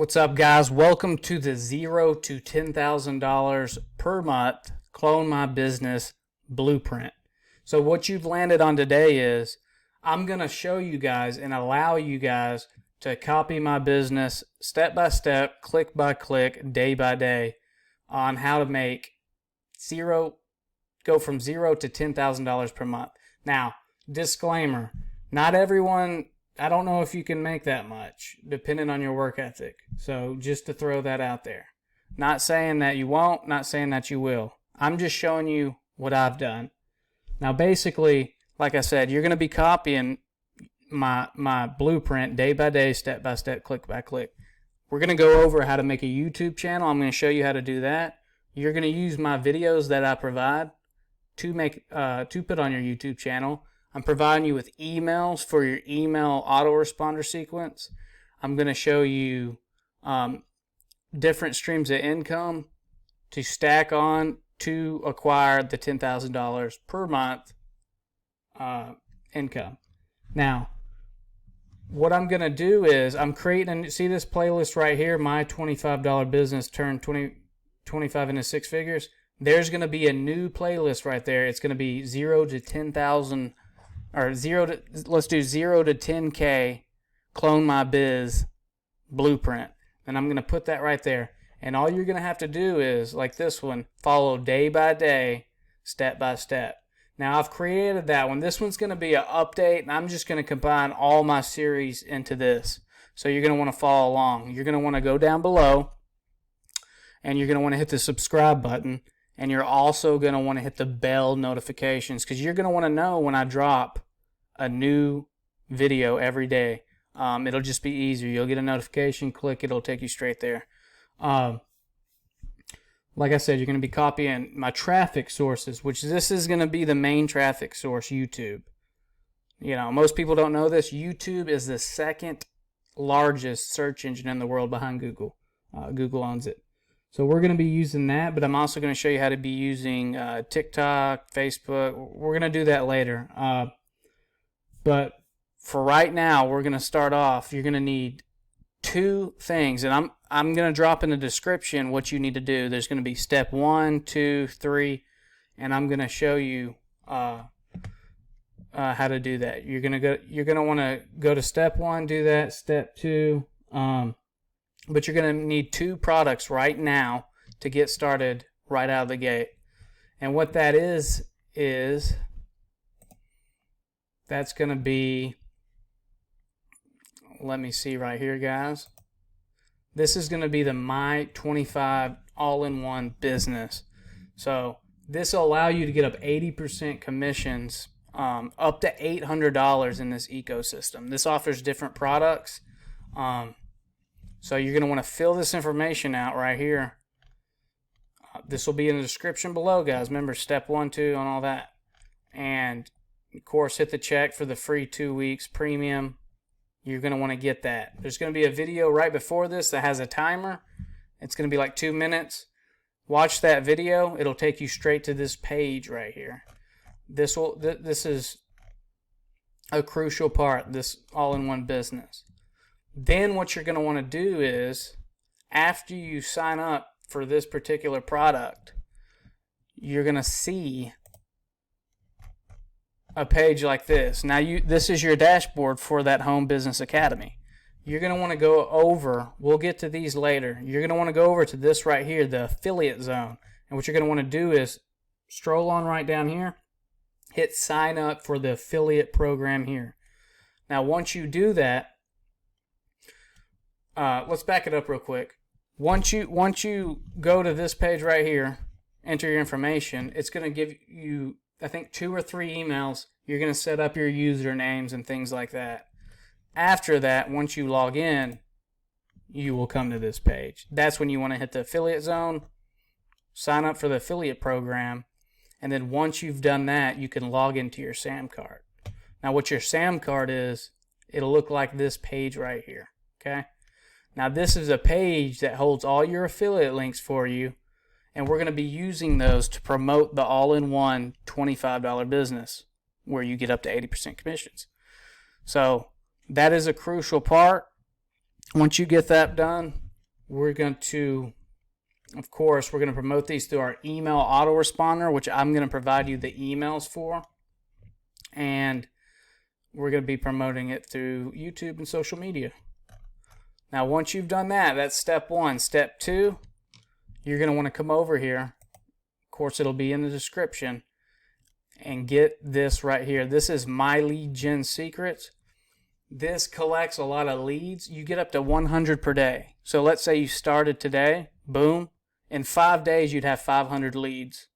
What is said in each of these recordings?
What's up, guys? Welcome to the $0 to $10,000 per month Clone My Business Blueprint. So what you've landed on today is I'm going to show you guys and allow you guys to copy my business step by step, click by click, day by day on how to make go from $0 to $10,000 per month. Now, disclaimer, not everyone, I don't know if you can make that much, depending on your work ethic. So just to throw that out there. Not saying that you won't, not saying that you will. I'm just showing you what I've done. Now basically, like I said, you're going to be copying my blueprint day by day, step by step, click by click. We're going to go over how to make a YouTube channel. I'm going to show you how to do that. You're going to use my videos that I provide to put on your YouTube channel. I'm providing you with emails for your email autoresponder sequence. I'm going to show you different streams of income to stack on to acquire the $10,000 per month income. Now, what I'm going to do is I'm creating, see this playlist right here, my $25 business turned 25 into six figures. There's going to be a new playlist right there. It's going to be 0 to 10,000 or let's do 0 to 10K Clone My Biz Blueprint. And I'm going to put that right there. And all you're going to have to do is, like this one, follow day by day, step by step. Now, I've created that one. This one's going to be an update, and I'm just going to combine all my series into this. So you're going to want to follow along. You're going to want to go down below, and you're going to want to hit the subscribe button. And you're also going to want to hit the bell notifications because you're going to want to know when I drop a new video every day. It'll just be easier. You'll get a notification, click, it'll take you straight there. Like I said, you're going to be copying my traffic sources, which this is going to be the main traffic source, YouTube. You know, most people don't know this. YouTube is the second largest search engine in the world behind Google. Google owns it. So we're going to be using that, but I'm also going to show you how to be using TikTok, Facebook. We're going to do that later. But for right now, we're going to start off. You're going to need two things, and I'm going to drop in the description what you need to do. There's going to be step 1, 2, 3, and I'm going to show you how to do that. You're going to want to go to step 1, do that. Step 2. But you're going to need two products right now to get started right out of the gate. And what that is that's going to be, let me see right here, guys. This is going to be the My 25 all-in-one business. So this will allow you to get up 80% commissions, up to $800 in this ecosystem. This offers different products. So you're going to want to fill this information out right here. This will be in the description below, guys. Remember, step 1, 2, and all that. And, of course, hit the check for the free 2 weeks premium. You're going to want to get that. There's going to be a video right before this that has a timer. It's going to be like 2 minutes. Watch that video. It'll take you straight to this page right here. This is a crucial part, this all-in-one business. Then what you're going to want to do is, after you sign up for this particular product, you're going to see a page like this. Now, this is your dashboard for that Home Business Academy. You're going to want to go over, we'll get to these later, you're going to want to go over to this right here, the affiliate zone. And what you're going to want to do is stroll on right down here, hit sign up for the affiliate program here. Now, once you do that, let's back it up real quick. Once you go to this page right here, enter your information, it's going to give you, I think, 2 or 3 emails. You're going to set up your usernames and things like that. After that, once you log in, you will come to this page. That's when you want to hit the affiliate zone, sign up for the affiliate program, and then once you've done that, you can log into your SAM card. Now, what your SAM card is, it'll look like this page right here, okay? Now, this is a page that holds all your affiliate links for you, and we're going to be using those to promote the all-in-one $25 business where you get up to 80% commissions. So that is a crucial part. Once you get that done, we're going to, of course, we're going to promote these through our email autoresponder, which I'm going to provide you the emails for. And we're going to be promoting it through YouTube and social media. Now, once you've done that, that's step one. Step two, you're going to want to come over here. Of course, it'll be in the description. And get this right here. This is My Lead Gen Secrets. This collects a lot of leads. You get up to 100 per day. So let's say you started today. Boom. In 5 days, you'd have 500 leads.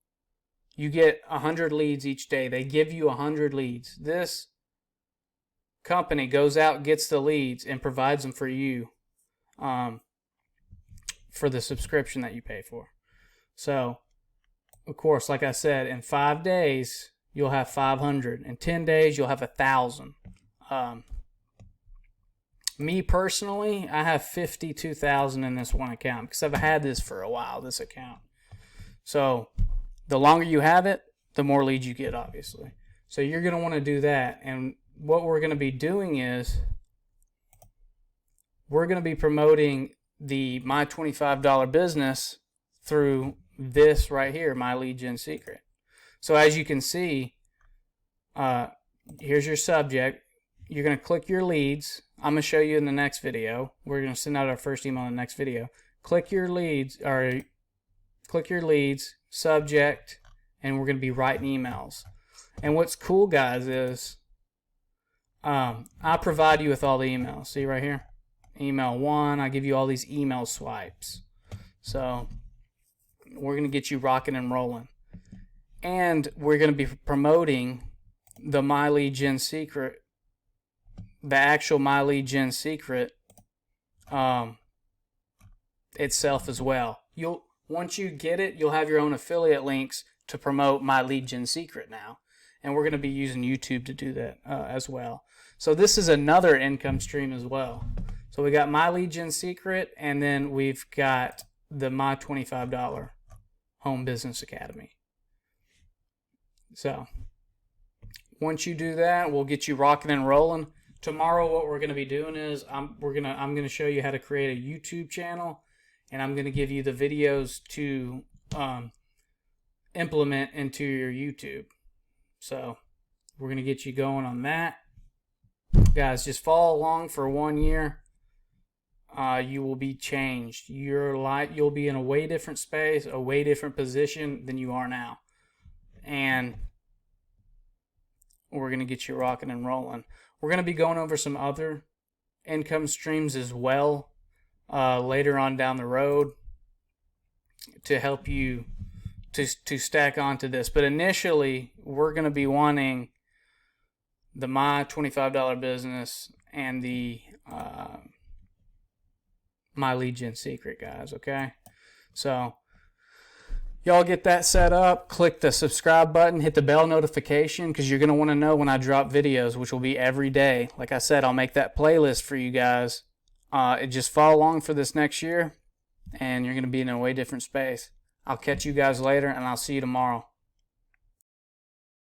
You get 100 leads each day. They give you 100 leads. This company goes out, gets the leads, and provides them for you for the subscription that you pay for. So, of course, like I said, in 5 days, you'll have 500. In 10 days, you'll have 1,000. Me personally, I have 52,000 in this one account because I've had this for a while, this account. So the longer you have it, the more leads you get, obviously. So you're going to want to do that. And what we're going to be doing is we're going to be promoting the My $25 business through this right here, My Lead Gen Secret. So as you can see, here's your subject. You're going to click your leads. I'm going to show you in the next video. We're going to send out our first email in the next video. Click your leads, subject, and we're going to be writing emails. And what's cool, guys, is I provide you with all the emails. See right here? Email 1, I give you all these email swipes. So we're going to get you rocking and rolling. And we're going to be promoting the My Lead Gen Secret, the actual My Lead Gen Secret itself as well. Once you get it, you'll have your own affiliate links to promote My Lead Gen Secret now. And we're going to be using YouTube to do that as well. So this is another income stream as well. So we got My Lead Gen Secret, and then we've got the My $25 Home Business Academy. So once you do that, we'll get you rocking and rolling. Tomorrow, what we're going to be doing is I'm going to show you how to create a YouTube channel, and I'm going to give you the videos to implement into your YouTube. So we're going to get you going on that. Guys, just follow along for 1 year. You will be changed. You'll be in a way different space, a way different position than you are now. And we're going to get you rocking and rolling. We're going to be going over some other income streams as well later on down the road to help you to stack onto this. But initially, we're going to be wanting the My $25 business and the My Lead Gen Secret, guys, okay? So y'all get that set up. Click the subscribe button. Hit the bell notification because you're going to want to know when I drop videos, which will be every day. Like I said, I'll make that playlist for you guys. Just follow along for this next year, and you're going to be in a way different space. I'll catch you guys later, and I'll see you tomorrow.